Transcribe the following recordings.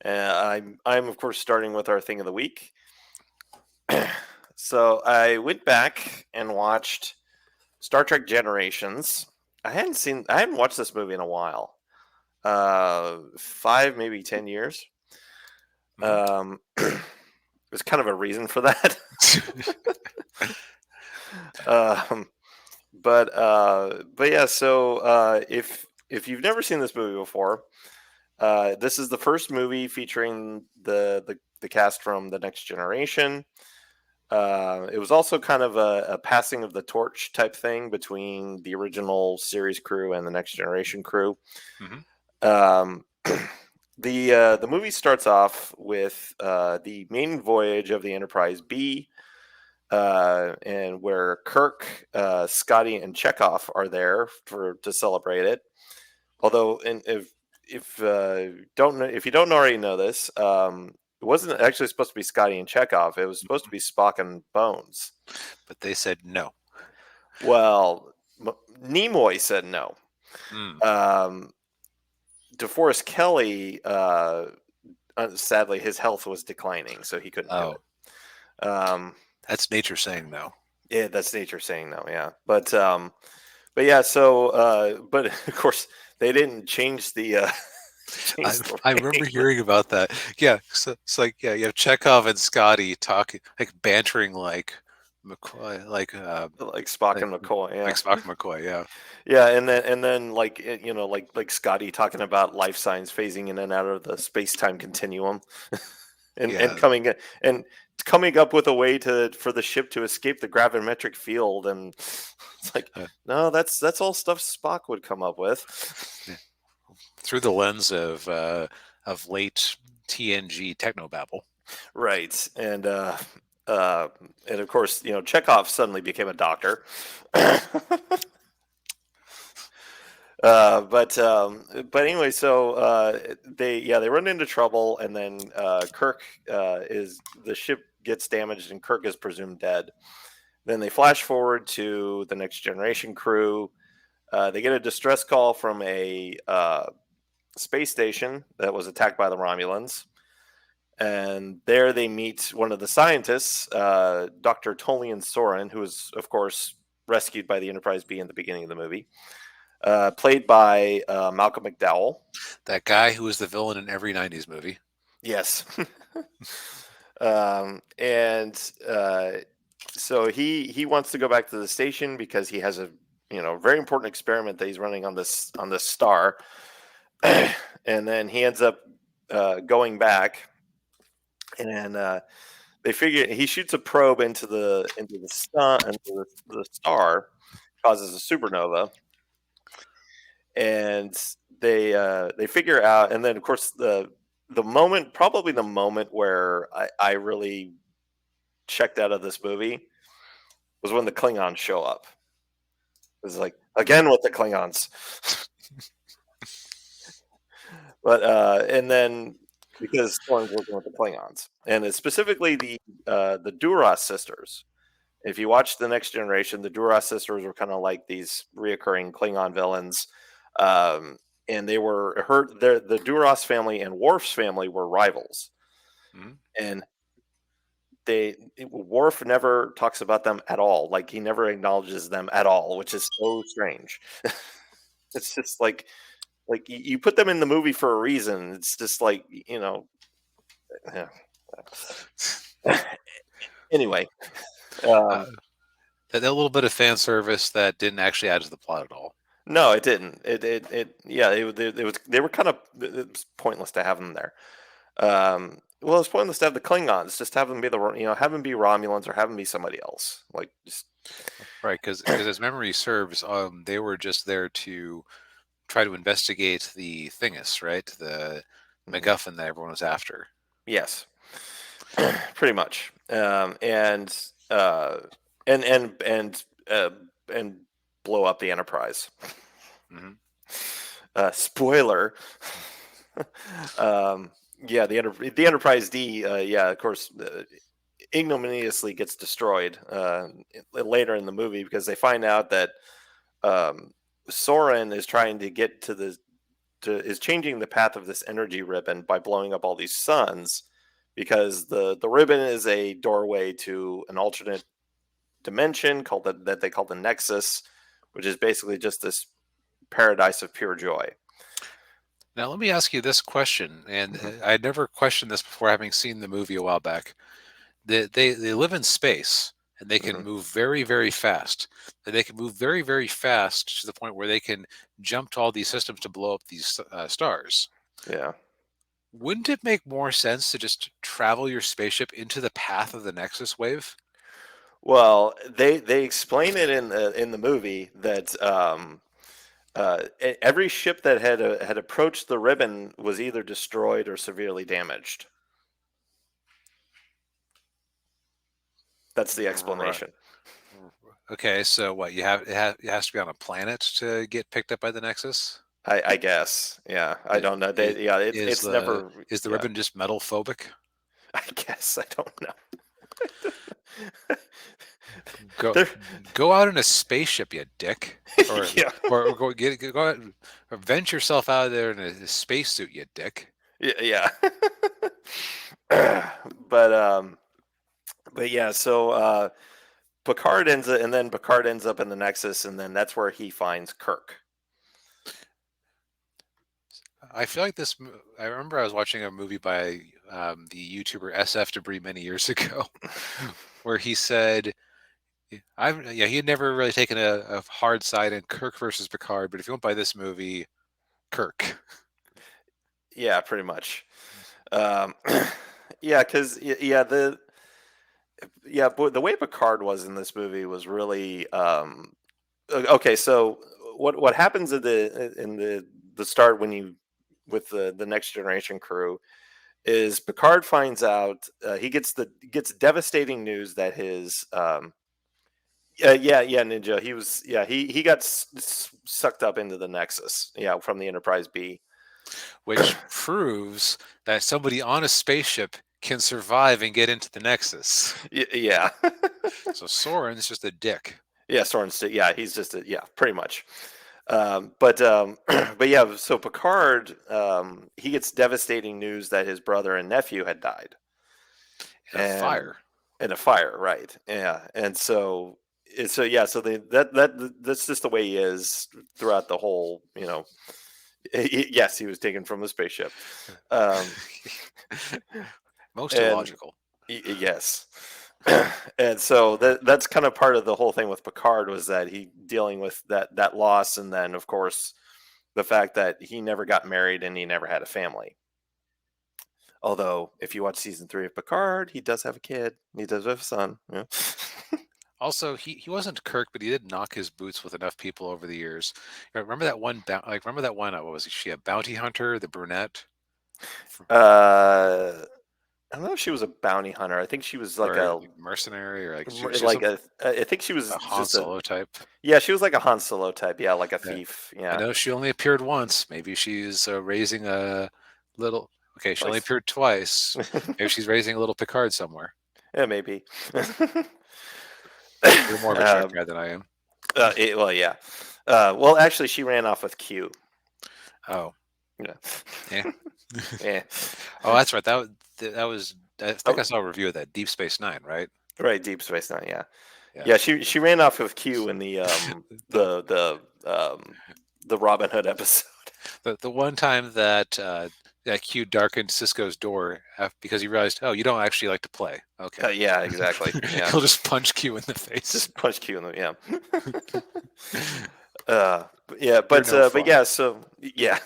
I'm of course starting with our thing of the week. So I went back and watched Star Trek Generations. I hadn't watched this movie in a while. 5, maybe 10 years. Mhm. There's kind of a reason for that. um, but yeah. So if you've never seen this movie before, this is the first movie featuring the cast from the Next Generation. It was also kind of a passing of the torch type thing between the original series crew and the Next Generation crew. Mhm. Um, the movie starts off with the main voyage of the Enterprise B, and where Kirk, Scotty, and Chekhov are there to celebrate it. Although, and if you don't already know this, it wasn't actually supposed to be Scotty and Chekhov. It was supposed to be Spock and Bones. But they said no. Well, Nimoy said no. Mm. Um, DeForest Kelly, sadly, his health was declining, so he couldn't do Oh, it. that's nature saying no. Yeah, that's nature saying no. Yeah, but yeah. So, but of course, they didn't change the I change the I rating. remember hearing about that. Yeah, so it's like yeah, you have Chekhov and Scotty talking like bantering like McCoy, Like Spock like and McCoy. like Yeah, Spock and McCoy. Yeah, yeah, and then like like Scotty talking about life signs phasing in and out of the space time continuum, and yeah, coming up with a way for the ship to escape the gravimetric field, and it's like, uh, no, that's all stuff Spock would come up with. yeah. Through the lens of late TNG technobabble. Right, uh, and of course, Chekhov suddenly became a doctor. But anyway, so they run into trouble, and then Kirk is the ship gets damaged, and Kirk is presumed dead. Then they flash forward to the Next Generation crew. They get a distress call from a space station that was attacked by the Romulans, and there they meet one of the scientists, Dr. Tolian Soren, who is of course rescued by the Enterprise B in the beginning of the movie, played by Malcolm McDowell. That guy who was the villain in every '90s movie. Yes. And so he wants to go back to the station because he has a very important experiment that he's running on this star, and then he ends up going back, and they figure he shoots a probe into the star, causes a supernova, and they figure out, and then of course probably the moment where I really checked out of this movie was when the Klingons show up. It was like, again with the Klingons. But and then because Thorne's working with the Klingons, and it's specifically the Duras sisters. If you watch the Next Generation, the Duras sisters were kind of like these reoccurring Klingon villains. And they were the Duras family and Worf's family were rivals, Mhm. and Worf never talks about them at all. Like, he never acknowledges them at all, which is so strange. It's just like you put them in the movie for a reason. It's just like, yeah. Anyway, Uh, um, that little bit of fan service that didn't actually add to the plot at all. no, it didn't. Yeah, it was they were kind of it was pointless to have them there. Well, it's pointless to have the Klingons. Just have them be have them be Romulans or have them be somebody else. Like, just Right, because as memory serves, they were just there to try to investigate the thingus, right? The Mhm. MacGuffin that everyone was after. Yes, pretty much. Uh, and and blow up the Enterprise. Hmm. Spoiler. um, yeah, the Enterprise D. Yeah, of course, ignominiously gets destroyed later in the movie because they find out that um, Soren is trying to get to is changing the path of this energy ribbon by blowing up all these suns, because the ribbon is a doorway to an alternate dimension called that they call the Nexus, which is basically just this paradise of pure joy. Now, let me ask you this question, and Mhm. I had never questioned this before, having seen the movie a while back. They live in space, and they can Mhm. move very, very fast. And they can move very, very fast to the point where they can jump to all these systems to blow up these stars. Yeah. Wouldn't it make more sense to just travel your spaceship into the path of the Nexus wave? Well, they explain it in the movie that every ship that had approached the ribbon was either destroyed or severely damaged. That's the Right. explanation. Okay, so what it has to be on a planet to get picked up by the Nexus? I guess. Yeah. I don't know. Is, Yeah. is It's the never. is the Yeah. ribbon just metal phobic? I guess I don't know. Go There. go out in a spaceship, you dick. Or Yeah. go out or vent yourself out of there in a spacesuit, you dick. Yeah. but um. But yeah. So Picard ends up in the Nexus, and then that's where he finds Kirk. I feel like I remember I was watching a movie by the YouTuber SF Debris many years ago, where he said, he had never really taken a hard side in Kirk versus Picard, but if you went by this movie, Kirk. Yeah, pretty much. Um, yeah, because yeah but the way Picard was in this movie was really okay. So what happens in the start when you with the next generation crew is Picard finds out he gets devastating news that his yeah, Ninja, he got sucked up into the Nexus, yeah, from the Enterprise B. Which proves that somebody on a spaceship can survive and get into the Nexus. Yeah. So Soren's just a dick. Yeah, Soren's yeah, he's just yeah, pretty much. But yeah, so Picard he gets devastating news that his brother and nephew had died, In a and fire. in a fire, right? Yeah, and so yeah, so that's just the way he is throughout the whole, yes, he was taken from the spaceship. Um, Most and illogical. yes. And so that's kind of part of the whole thing with Picard, was that he dealing with that loss, and then of course the fact that he never got married and he never had a family. Although if you watch season 3 of Picard, he does have a kid. He does have a son. Yeah. Also, he wasn't Kirk, but he did knock his boots with enough people over the years. Remember that one? Remember that one? What was she? A bounty hunter, the brunette, uh, I don't know if she was a bounty hunter. I think she was like or a like mercenary, or like she was like a. I think she a was Han just a. Solo type. Yeah, she was like a Han Solo type. Yeah, like a Yeah. thief. I Yeah, know she only appeared once. Maybe she's raising a little. Okay, she only like appeared twice. Maybe she's raising a little Picard somewhere. yeah, maybe. You're more of a Trek um, guy than I am. well, yeah. Well, actually, she ran off with Q. Oh, Yeah. yeah. Yeah. Oh, that's right. That was. I think Oh, I saw a review of that Deep Space Nine, right? right. Deep Space Nine. Yeah. Yeah. Yeah. She ran off with Q in The the Robin Hood episode. the one time that that Q darkened Cisco's door because he realized, oh, you don't actually like to play. Okay. Yeah. Exactly. Yeah. He'll just punch Q in the face. Just punch Q in the yeah. Yeah. You're no But fun. yeah. So yeah.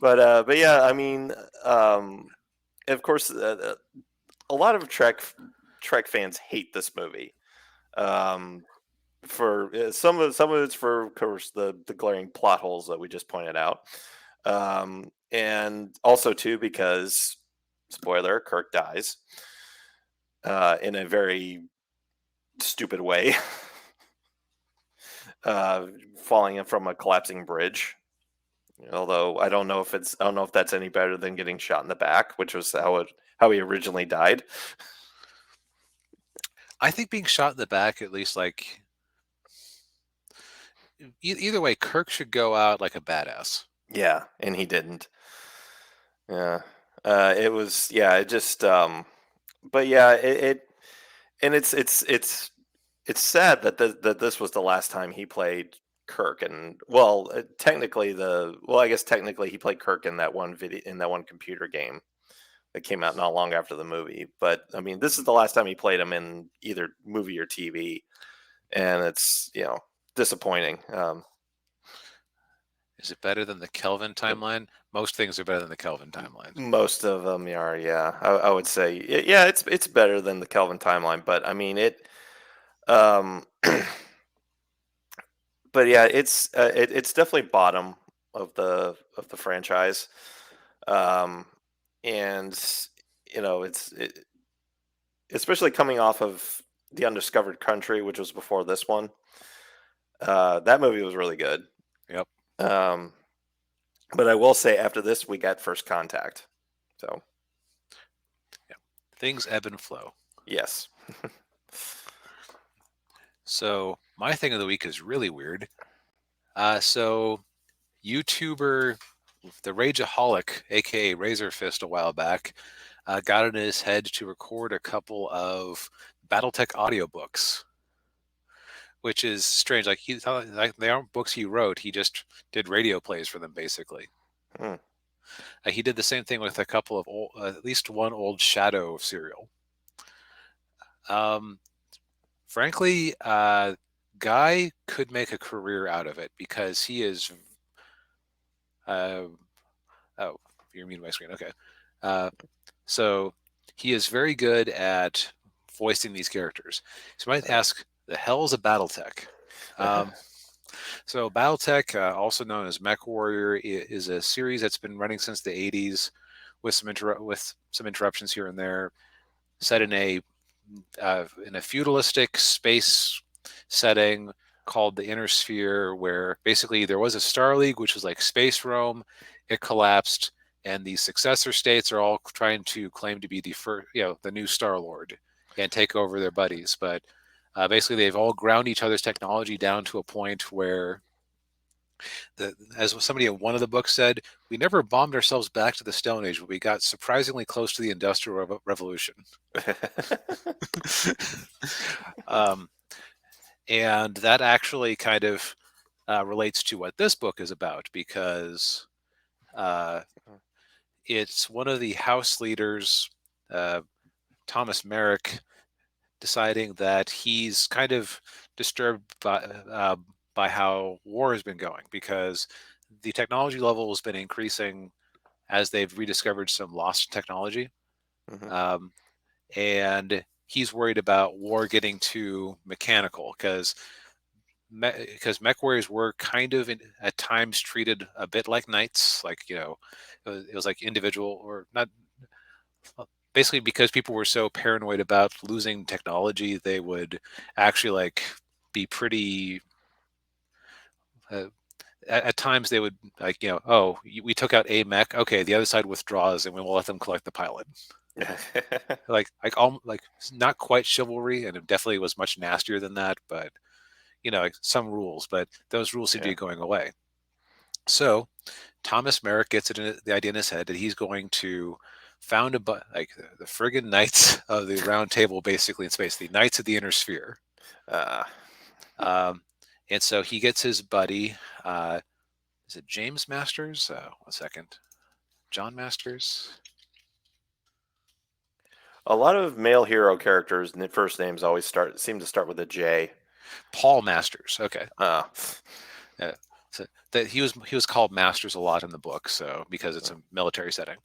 But yeah. I mean, of course, a lot of Trek fans hate this movie. Um, for some of it's for, of course, the glaring plot holes that we just pointed out, and also too because, spoiler, Kirk dies in a very stupid way, uh, falling in from a collapsing bridge. Although I don't know if that's any better than getting shot in the back, which was how he originally died. I think being shot in the back, at least, like either way, Kirk should go out like a badass. Yeah, and he didn't. Yeah. It was, yeah, it just but yeah, it and it's sad that that this was the last time he played Kirk. And well, technically I guess technically he played Kirk in that one video, in that one computer game that came out not long after the movie. But I mean, this is the last time he played him in either movie or TV, and it's, disappointing. Is it better than the Kelvin timeline? Most things are better than the Kelvin timeline. Most of them are, yeah. I would say, yeah, it's better than the Kelvin timeline, but I mean it. Um, but yeah, it's definitely bottom of the franchise, um, and especially coming off of the Undiscovered Country, which was before this one. That movie was really good. Yep. Um, but I will say, after this, we got First Contact. So Yeah. Things ebb and flow. yes. So my thing of the week is really weird. So YouTuber the Rageaholic, aka Razor Fist, a while back, got it in his head to record a couple of Battletech audiobooks, which is strange. Like they aren't books he wrote. He just did radio plays for them, basically. Hmm. He did the same thing with a couple of old, at least one old Shadow serial. Um, Frankly, Guy could make a career out of it because he is. Uh, oh, you're muting my screen. Okay. Uh, so he is very good at voicing these characters. So you might ask, the hell is a Battletech? Um, so Battletech, also known as Mech Warrior, is a series that's been running since the 80s with some interruptions here and there, set in a feudalistic space setting called the Inner Sphere, where basically there was a Star League, which was like space Rome. It collapsed, and the successor states are all trying to claim to be the first, the new Star Lord and take over their buddies. But basically, they've all ground each other's technology down to a point where as somebody in one of the books said, we never bombed ourselves back to the Stone Age, but we got surprisingly close to the Industrial Revolution. um, and that actually kind of relates to what this book is about, because uh, it's one of the House leaders, uh, Thomas Merrick, deciding that he's kind of disturbed by how war has been going, because the technology level has been increasing as they've rediscovered some lost technology. Mhm. Um, and he's worried about war getting too mechanical, because mech warriors were kind of at times treated a bit like knights, like it was like individual or not. Basically, because people were so paranoid about losing technology, they would actually like be pretty. Uh, at times, they would like oh, we took out a mech. Okay, the other side withdraws, and we will let them collect the pilot. Like not quite chivalry, and it definitely was much nastier than that. But like some rules, but those rules seem to Yeah. be going away. So Thomas Merrick gets the idea in his head that he's going to found like the friggin' Knights of the Round Table, basically in space, the Knights of the Inner Sphere. Uh, Um, and so he gets his buddy. Is it James Masters? 1 second, John Masters. a lot of male hero characters' first names always seem to start with a J. Paul Masters. Okay. Uh, So that he was called Masters a lot in the book, so because it's a military setting,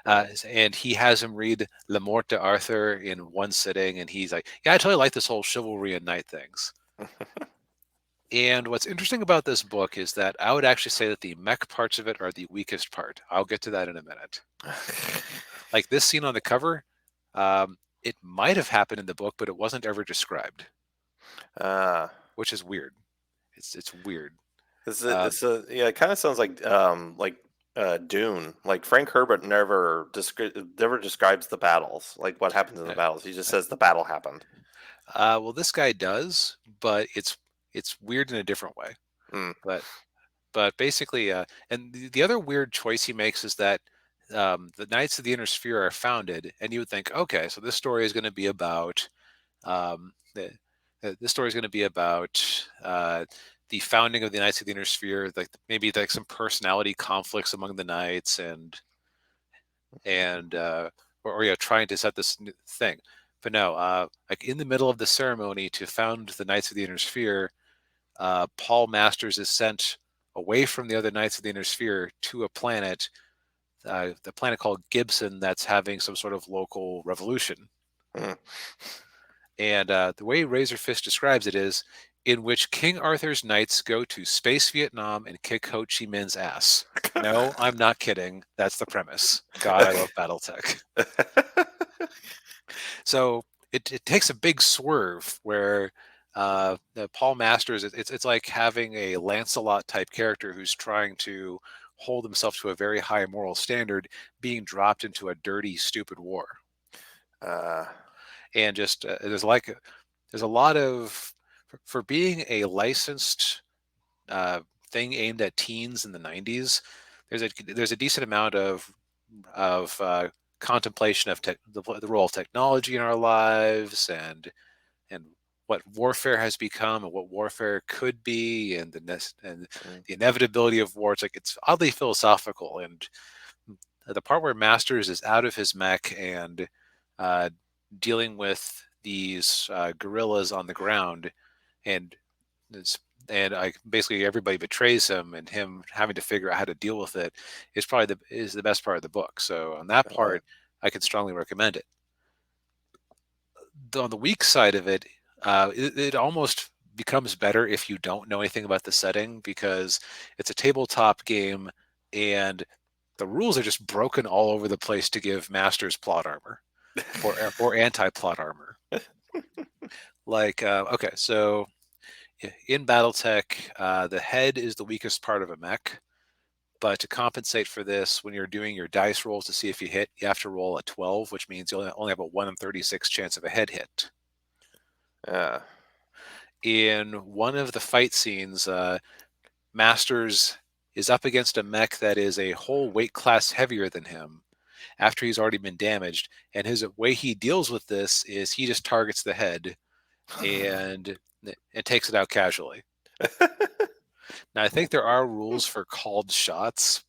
and he has him read Le Mort d'Arthur in one sitting, and he's like, "Yeah, I totally like this whole chivalry and knight things." And what's interesting about this book is that I would actually say that the mech parts of it are the weakest part. I'll get to that in a minute. Like this scene on the cover, it might have happened in the book, but it wasn't ever described, uh, which is weird. It's weird. yeah, it kind of sounds like Dune. Like Frank Herbert never describes the battles, like what happens in the Uh, battles. He just says the battle happened. well, this guy does, but it's weird in a different way. Mm. But But basically, and the other weird choice he makes is that the Knights of the Inner Sphere are founded, and you would think, okay, so this story is going to be about um, the, this story is going to be about the founding of the Knights of the Inner Sphere, like maybe like some personality conflicts among the knights, and or trying to set this thing. But no, like in the middle of the ceremony to found the Knights of the Inner Sphere, Paul Masters is sent away from the other Knights of the Inner Sphere to a planet, the planet called Gibson, that's having some sort of local revolution. Mm. And the way Razorfist describes it is in which King Arthur's knights go to space Vietnam and kick Ho Chi Minh's ass. No, I'm not kidding. That's the premise. God, I love Battletech. So it takes a big swerve where Paul Masters, it's like having a Lancelot type character who's trying to hold himself to a very high moral standard, being dropped into a dirty, stupid war. And just there's a lot of for being a licensed uh, thing aimed at teens in the 90s. There's a decent amount of contemplation of the role of technology in our lives, and what warfare has become and what warfare could be, and Mm. the inevitability of war. It's like it's oddly philosophical, and the part where Masters is out of his mech and uh, dealing with these guerrillas on the ground, and it's, and I basically everybody betrays him, and him having to figure out how to deal with it is probably the best part of the book. So on that part, I can strongly recommend it. On the weak side of it, it almost becomes better if you don't know anything about the setting, because it's a tabletop game and the rules are just broken all over the place to give Masters plot armor or anti-plot armor. Like, okay, so in BattleTech, the head is the weakest part of a mech. But to compensate for this, when you're doing your dice rolls to see if you hit, you have to roll a 12, which means you only have a 1 in 36 chance of a head hit. In one of the fight scenes, Masters is up against a mech that is a whole weight class heavier than him after he's already been damaged. And his way he deals with this is he just targets the head and takes it out casually. Now, I think there are rules for called shots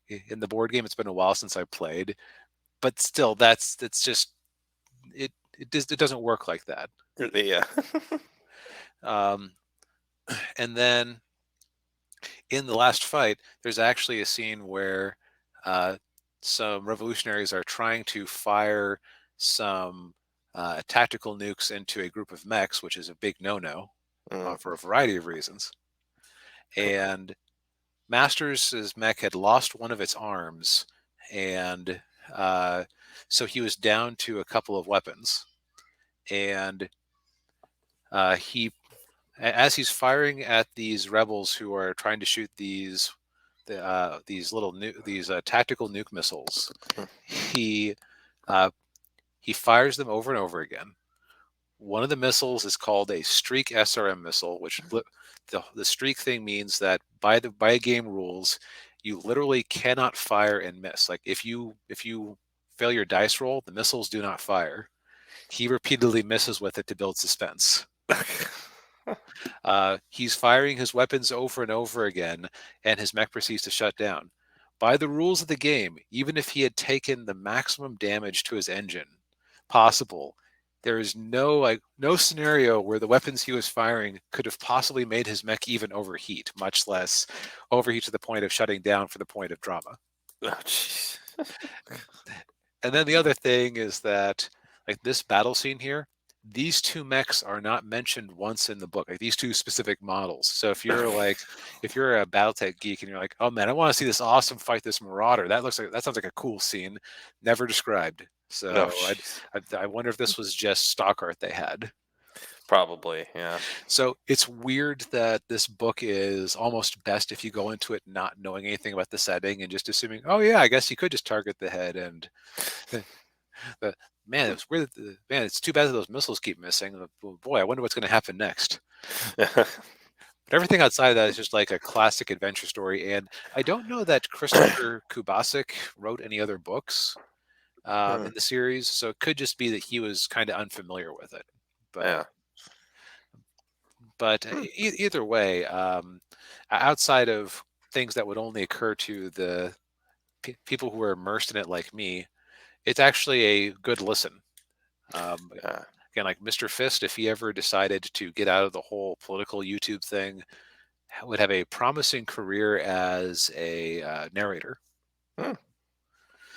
in the board game. It's been a while since I played, but still, it's just it doesn't work like that. Yeah. And then in the last fight, there's actually a scene where some revolutionaries are trying to fire some tactical nukes into a group of mechs, which is a big no-no for a variety of reasons. And Masters' mech had lost one of its arms, and so he was down to a couple of weapons. And as he's firing at these rebels who are trying to shoot these tactical nuke missiles, he fires them over and over again. One of the missiles is called a streak SRM missile, which the streak thing means that by game rules, you literally cannot fire and miss. Like if you fail your dice roll, the missiles do not fire. He repeatedly misses with it to build suspense. He's firing his weapons over and over again, and his mech proceeds to shut down. By the rules of the game, even if he had taken the maximum damage to his engine possible, there is no scenario where the weapons he was firing could have possibly made his mech even overheat, much less overheat to the point of shutting down for the point of drama. Oh, jeez. And then the other thing is that, like this battle scene here, these two mechs are not mentioned once in the book, like these two specific models. So if you're a BattleTech geek and you're like, oh man, I want to see this awesome fight, this Marauder, that sounds like a cool scene, never described. So I wonder if this was just stock art they had. Probably, yeah. So it's weird that this book is almost best if you go into it not knowing anything about the setting and just assuming, oh yeah, I guess you could just target the head. And but man, it's weird. Man, it's too bad that those missiles keep missing. Boy, I wonder what's going to happen next. But everything outside of that is just like a classic adventure story. And I don't know that Christopher Kubasik wrote any other books Hmm. in the series, so it could just be that he was kind of unfamiliar with it. But Yeah. Hmm. either way, outside of things that would only occur to the people who are immersed in it like me, it's actually a good listen. Um, Yeah. Again, like Mr. Fist, if he ever decided to get out of the whole political YouTube thing, would have a promising career as a narrator Hmm.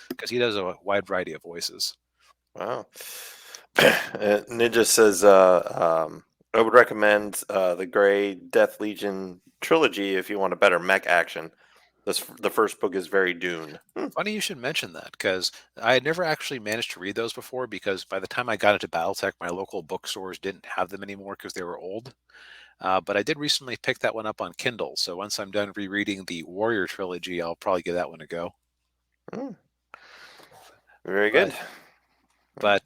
because he does a wide variety of voices. Wow. Ninja says, I would recommend the Gray Death Legion trilogy if you want a better mech action. The first book is very Dune. Hmm. Funny you should mention that because I had never actually managed to read those before because by the time I got into Battletech, my local bookstores didn't have them anymore because they were old. But I did recently pick that one up on Kindle. So once I'm done rereading the Warrior trilogy, I'll probably give that one a go. Hmm. Very But good. but